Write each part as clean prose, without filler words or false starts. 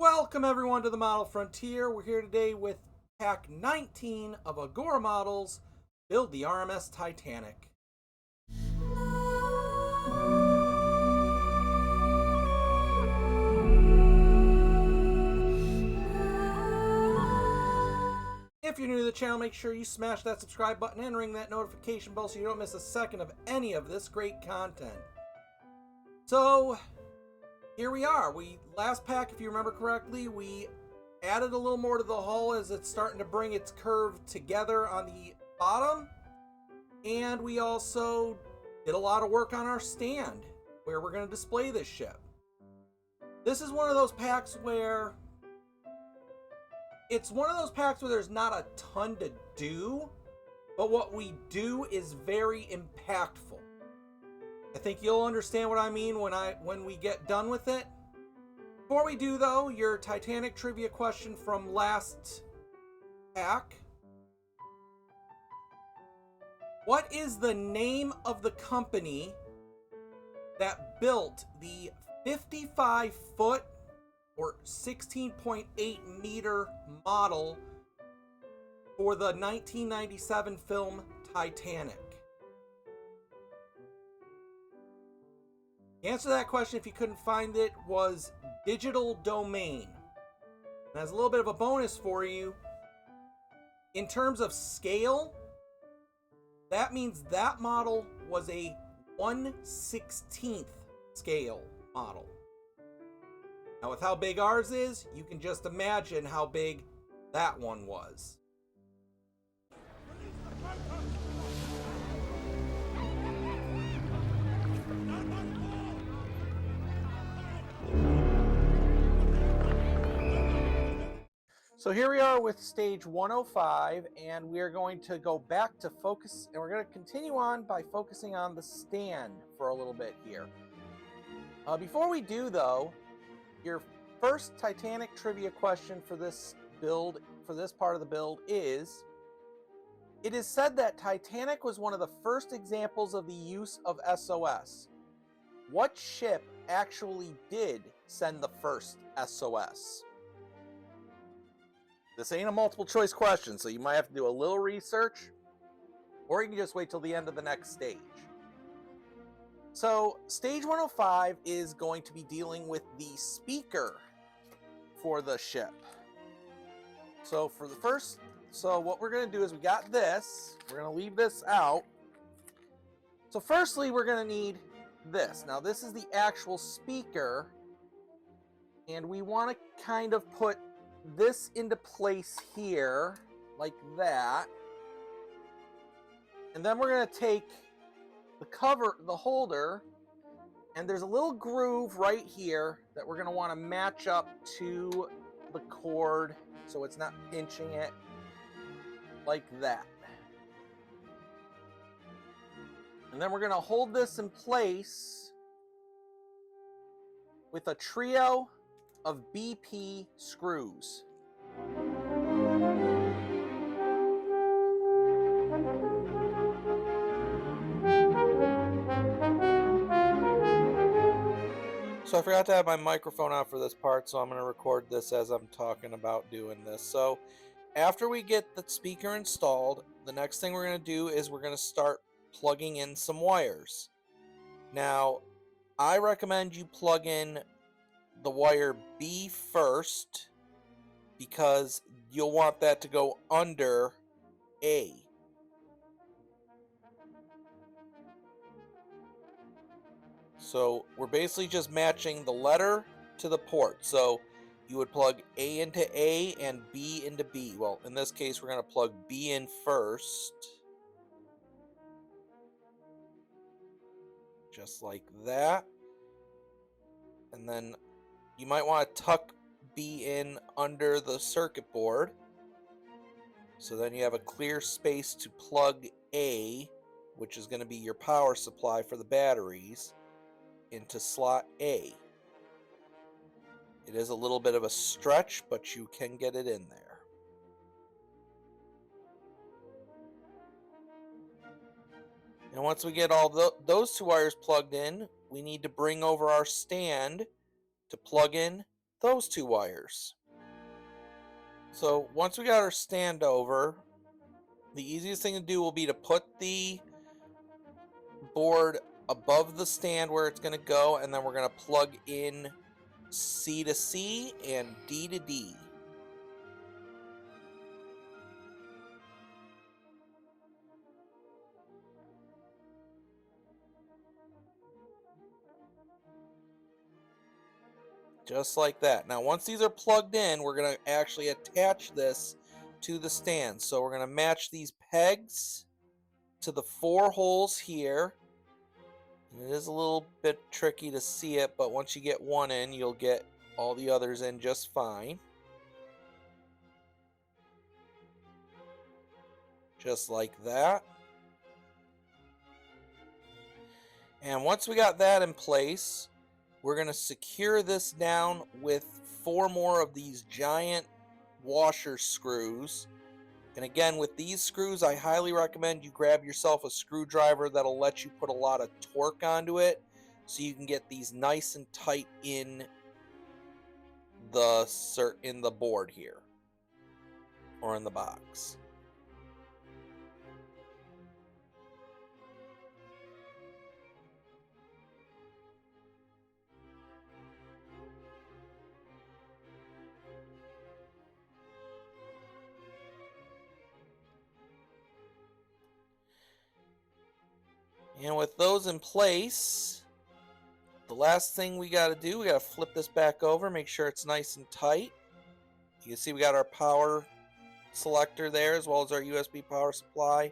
Welcome everyone to the Model Frontier. We're here today with pack 19 of Agora models, Build the RMS Titanic. If you're new to the channel, make sure you smash that subscribe button and ring that notification bell so you don't miss a second of any of this great content. So, here we are. Last pack, if you remember correctly, we added a little more to the hull as it's starting to bring its curve together on the bottom. And we also did a lot of work on our stand where we're going to display this ship. This is one of those packs where there's not a ton to do, but what we do is very impactful. I think you'll understand what I mean when we get done with it. Before we do though, your Titanic trivia question from last pack. What is the name of the company that built the 55-foot or 16.8 meter model for the 1997 film Titanic? The answer to that question, if you couldn't find it, was Digital Domain. And as a little bit of a bonus for you, in terms of scale, that means that model was a 1/16th scale model. Now with how big ours is, you can just imagine how big that one was. So here we are with stage 105, and we are going to go back to focus, and we're going to continue on by focusing on the stand for a little bit here. Before we do though, your first Titanic trivia question for this build, for this part of the build is, it is said that Titanic was one of the first examples of the use of SOS. What ship actually did send the first SOS? This ain't a multiple choice question, so you might have to do a little research, or you can just wait till the end of the next stage. So, stage 105 is going to be dealing with the speaker for the ship. So what we're going to do is we got this. We're going to leave this out. So firstly, we're going to need this. Now this is the actual speaker, and we want to kind of put this into place here, like that. And then we're going to take the holder, and there's a little groove right here that we're going to want to match up to the cord so it's not pinching it, like that. And then we're going to hold this in place with a trio of BP screws. So I forgot to have my microphone out for this part, so I'm going to record this as I'm talking about doing this. So after we get the speaker installed, the next thing we're going to do is we're going to start plugging in some wires. Now, I recommend you plug in the wire B first, because you'll want that to go under A. So we're basically just matching the letter to the port. So you would plug A into A and B into B. Well, in this case, we're going to plug B in first. Just like that. And then you might want to tuck B in under the circuit board. So then you have a clear space to plug A, which is going to be your power supply for the batteries, into slot A. It is a little bit of a stretch, but you can get it in there. And once we get all those two wires plugged in, we need to bring over our stand to plug in those two wires. So once we got our stand over, the easiest thing to do will be to put the board above the stand where it's going to go, and then we're going to plug in C to C and D to D. Just like that. Now once these are plugged in, we're going to actually attach this to the stand. So we're going to match these pegs to the 4 holes here. And it is a little bit tricky to see it, but once you get one in, you'll get all the others in just fine. Just like that. And once we got that in place, we're going to secure this down with 4 more of these giant washer screws. And again, with these screws, I highly recommend you grab yourself a screwdriver that'll let you put a lot of torque onto it, so you can get these nice and tight in the board here, or in the box. And with those in place, the last thing we got to do, we got to flip this back over, make sure it's nice and tight. You can see we got our power selector there, as well as our USB power supply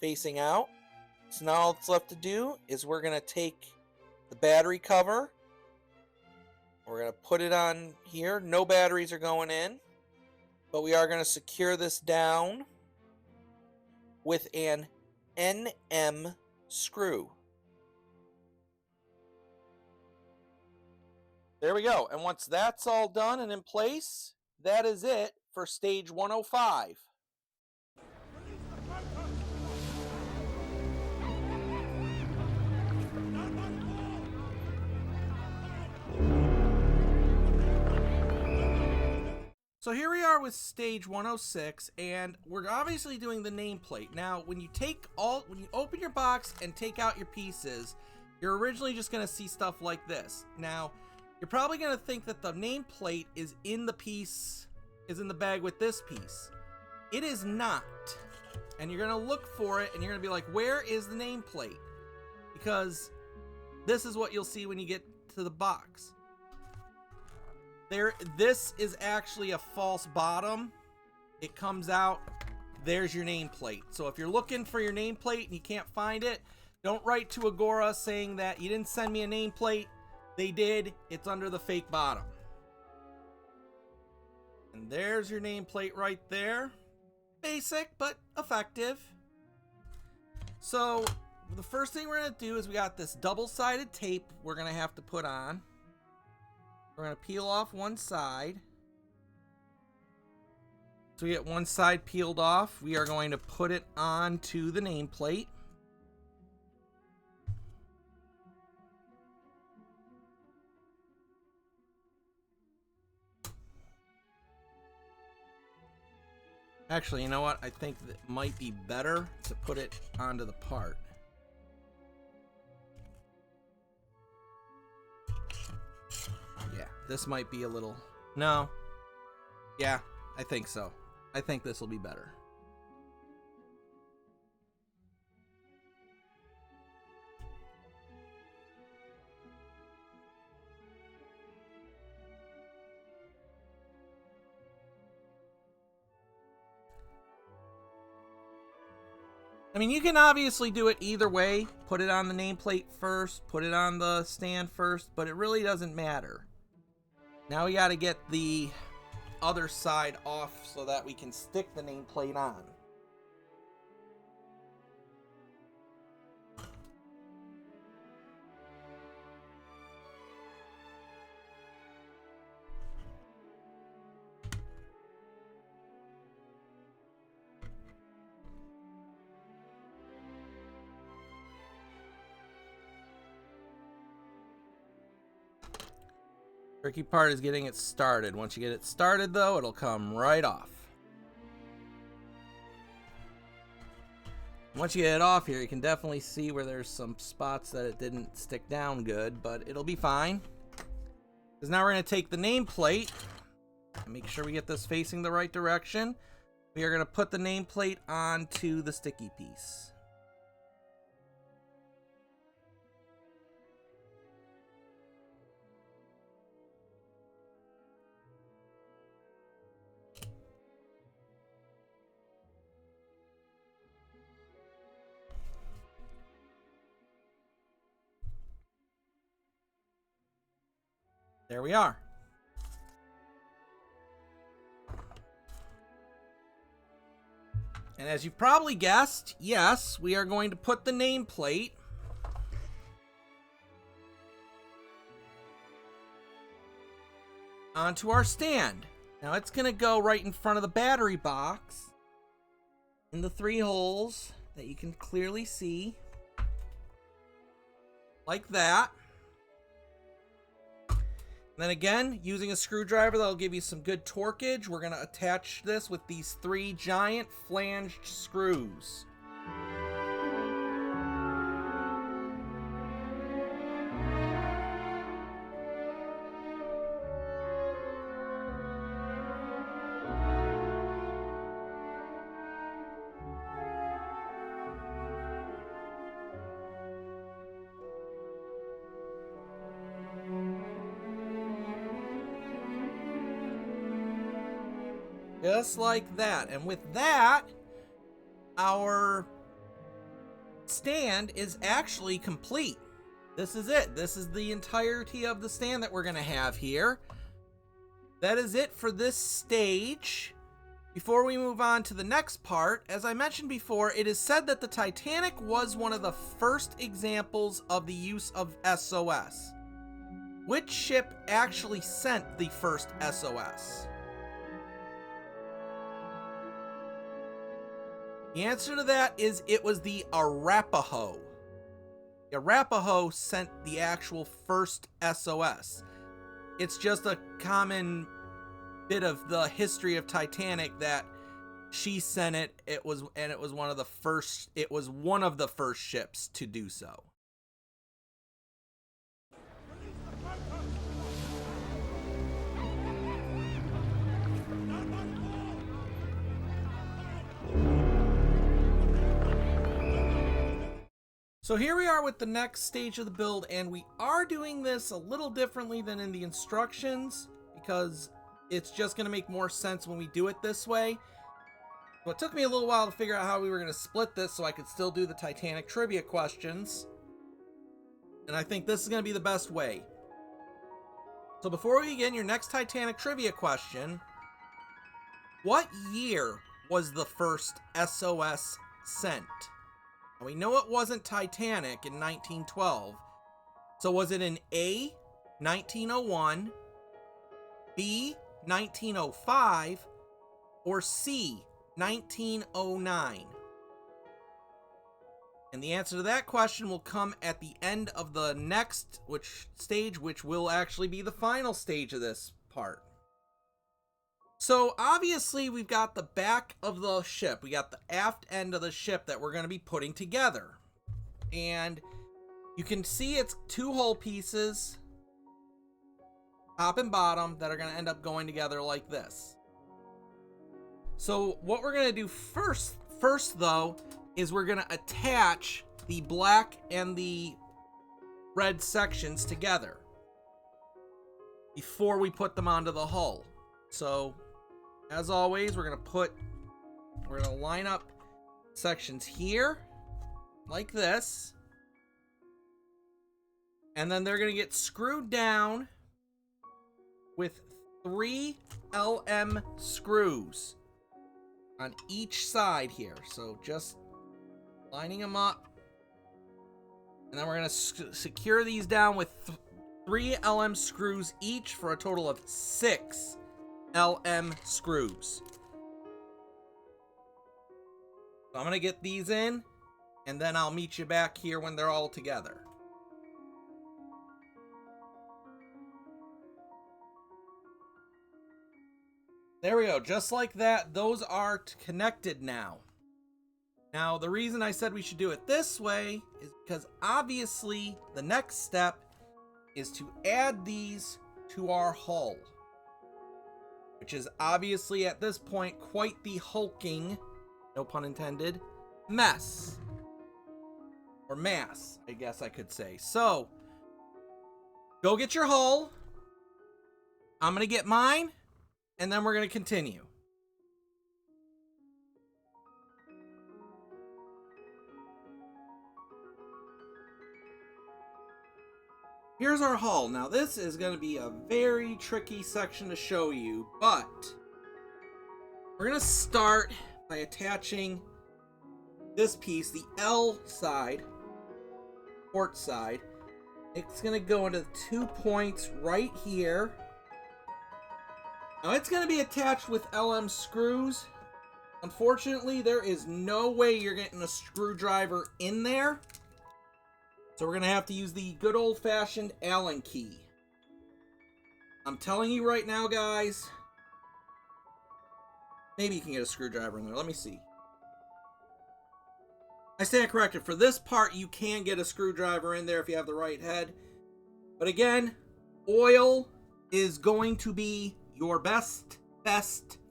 facing out. So now all that's left to do is we're going to take the battery cover, we're going to put it on here. No batteries are going in, but we are going to secure this down with an NM screw. There we go. And once that's all done and in place, that is it for stage 105. So here we are with stage 106, and we're obviously doing the nameplate. Now, when you open your box and take out your pieces, you're originally just going to see stuff like this. Now, you're probably going to think that the nameplate is in the bag with this piece. It is not. And you're going to look for it, and you're going to be like, where is the nameplate? Because this is what you'll see when you get to the box. This is actually a false bottom. It comes out, there's your nameplate. So if you're looking for your nameplate and you can't find it, don't write to Agora saying that you didn't send me a nameplate. They did. It's under the fake bottom. And there's your nameplate right there. Basic, but effective. So the first thing we're going to do is we got this double-sided tape we're going to have to put on. We're going to peel off one side. So we get one side peeled off. We are going to put it onto the nameplate. Actually, you know what? I think that might be better to put it onto the part. Yeah, this might be a little... No. Yeah, I think so. I think this will be better. I mean, you can obviously do it either way. Put it on the nameplate first, put it on the stand first, but it really doesn't matter. Now we got to get the other side off so that we can stick the nameplate on. Tricky part is getting it started. Once you get it started, though, it'll come right off. Once you get it off here, you can definitely see where there's some spots that it didn't stick down good, but it'll be fine. Because now we're going to take the nameplate and make sure we get this facing the right direction. We are going to put the nameplate onto the sticky piece. There we are. And as you've probably guessed, yes, we are going to put the nameplate onto our stand. Now it's going to go right in front of the battery box in the 3 holes that you can clearly see. Like that. And then again, using a screwdriver that'll give you some good torquage, we're going to attach this with these 3 giant flanged screws. Just like that. And with that, our stand is actually complete. This is it. This is the entirety of the stand that we're going to have here. That is it for this stage. Before we move on to the next part, as I mentioned before, it is said that the Titanic was one of the first examples of the use of SOS. Which ship actually sent the first SOS? The answer to that is it was the Arapaho. The Arapaho sent the actual first SOS. It's just a common bit of the history of Titanic that she sent it. It was one of the first. It was one of the first ships to do so. So here we are with the next stage of the build, and we are doing this a little differently than in the instructions because it's just going to make more sense when we do it this way. So it took me a little while to figure out how we were going to split this so I could still do the Titanic trivia questions. And I think this is going to be the best way. So before we begin your next Titanic trivia question, what year was the first SOS sent? Now, we know it wasn't Titanic in 1912. So was it in A, 1901, B, 1905, or C, 1909? And the answer to that question will come at the end of the next stage, which will actually be the final stage of this part. So obviously we've got the back of the ship. We got the aft end of the ship that we're going to be putting together. And you can see it's 2 hull pieces, top and bottom, that are going to end up going together like this. So what we're going to do first though, is we're going to attach the black and the red sections together before we put them onto the hull. So as always, we're going to line up sections here like this. And then they're going to get screwed down with 3 LM screws on each side here. So just lining them up. And then we're going to secure these down with 3 LM screws each for a total of 6 LM screws. So I'm going to get these in, and then I'll meet you back here when they're all together. There we go. Just like that, those are connected now. Now, the reason I said we should do it this way is because obviously the next step is to add these to our hull, which is obviously at this point quite the hulking, no pun intended, mess. Or mass, I guess I could say. So, go get your hull. I'm going to get mine, and then we're going to continue. Here's our hull. Now, this is going to be a very tricky section to show you, but we're going to start by attaching this piece, the L side, port side. It's going to go into 2 points right here. Now, it's going to be attached with LM screws. Unfortunately, there is no way you're getting a screwdriver in there. So we're going to have to use the good old-fashioned Allen key. I'm telling you right now, guys, maybe you can get a screwdriver in there. Let me see. I stand corrected. For this part, you can get a screwdriver in there if you have the right head. But again, oil is going to be your best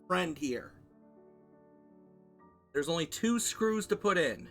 friend here. There's only 2 screws to put in.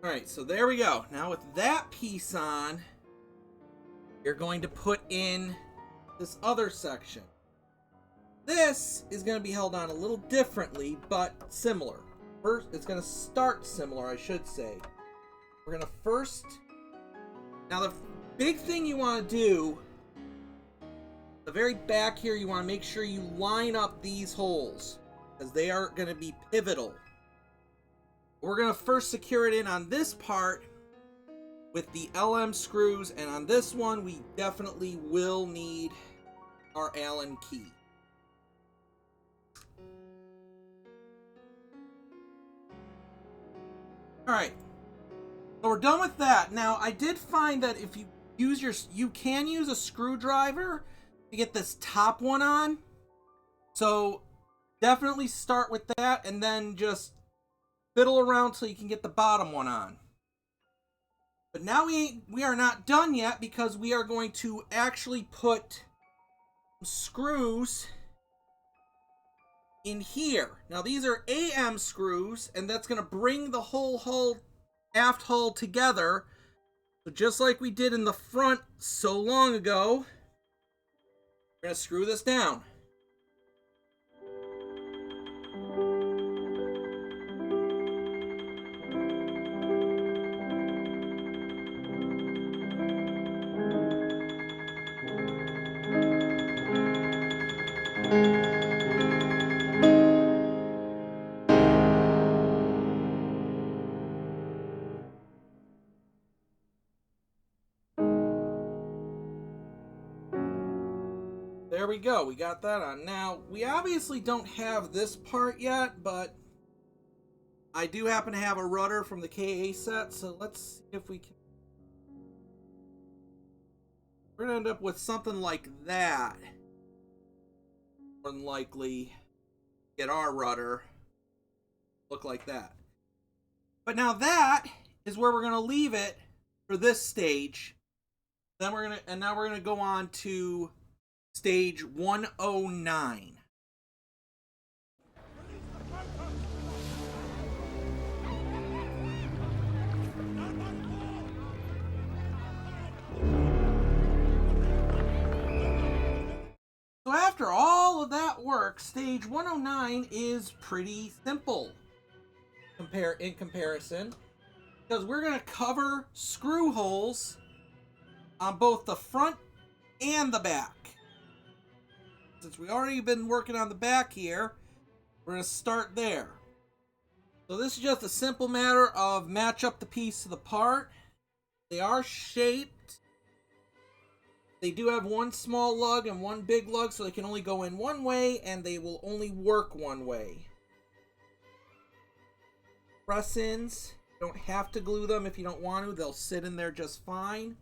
Alright, so there we go. Now with that piece on, you're going to put in this other section. This is going to be held on a little differently, but similar. First, it's going to start similar, I should say. We're going to first... Now the big thing you want to do, the very back here, you want to make sure you line up these holes, because they are going to be pivotal. We're going to first secure it in on this part with the LM screws, and on this one we definitely will need our Allen key. Alright, so we're done with that. Now, I did find that if you use you can use a screwdriver to get this top one on. So definitely start with that and then just fiddle around till you can get the bottom one on. But now we are not done yet, because we are going to actually put screws in here. Now these are AM screws, and that's going to bring the whole hull, aft hull together. So just like we did in the front so long ago, we're going to screw this down. There we go, we got that on. Now, we obviously don't have this part yet, but I do happen to have a rudder from the KA set, so let's see if we can. We're gonna end up with something like that. More than likely, get our rudder look like that. But now that is where we're gonna leave it for this stage. Then now we're gonna go on to stage 109. So after all of that work, stage 109 is pretty simple in comparison, because we're going to cover screw holes on both the front and the back. Since we already been working on the back here, we're going to start there. So this is just a simple matter of match up the piece to the part. They are shaped. They do have one small lug and one big lug, so they can only go in one way, and they will only work one way. Press-ins, you don't have to glue them if you don't want to. They'll sit in there just fine.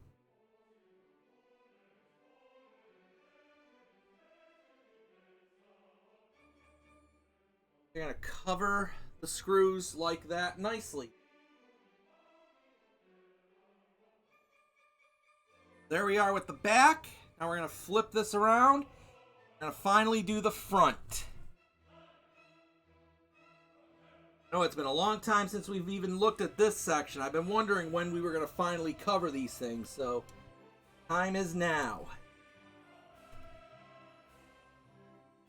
You're going to cover the screws like that nicely. There we are with the back. Now we're going to flip this around and finally do the front. I know it's been a long time since we've even looked at this section. I've been wondering when we were going to finally cover these things, so time is now.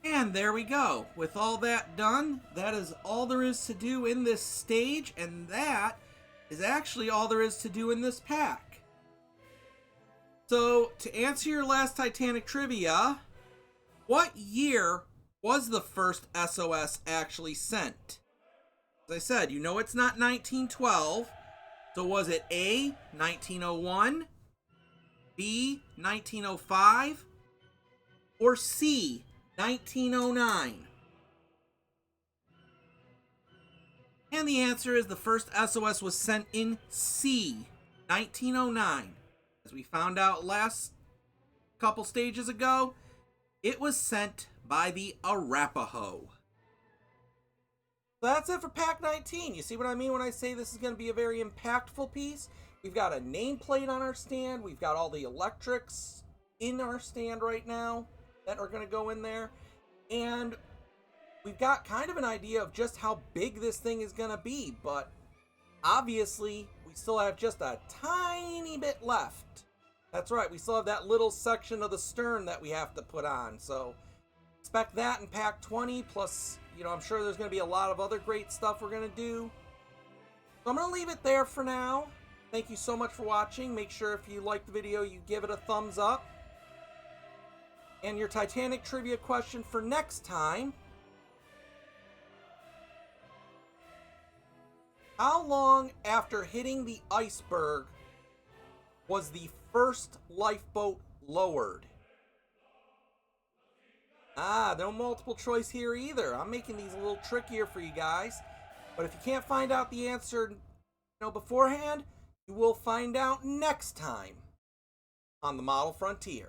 And there we go. With all that done, that is all there is to do in this stage, and that is actually all there is to do in this pack. So, to answer your last Titanic trivia, what year was the first SOS actually sent? As I said, you know it's not 1912, so was it A, 1901, B, 1905, or C, 1909? And the answer is the first SOS was sent in C, 1909. As we found out last couple stages ago, it was sent by the Arapaho. So that's it for Pack 19. You see what I mean when I say this is going to be a very impactful piece? We've got a nameplate on our stand. We've got all the electrics in our stand right now that are going to go in there. And we've got kind of an idea of just how big this thing is going to be. But obviously, we still have just a tiny bit left. That's right, we still have that little section of the stern that we have to put on. So expect that in Pack 20, plus, you know, I'm sure there's going to be a lot of other great stuff we're going to do. So I'm going to leave it there for now. Thank you so much for watching. Make sure if you like the video, you give it a thumbs up. And your Titanic trivia question for next time: how long after hitting the iceberg was the first lifeboat lowered? No multiple choice here either. I'm making these a little trickier for you guys. But if you can't find out the answer, beforehand, you will find out next time on the Model Frontier.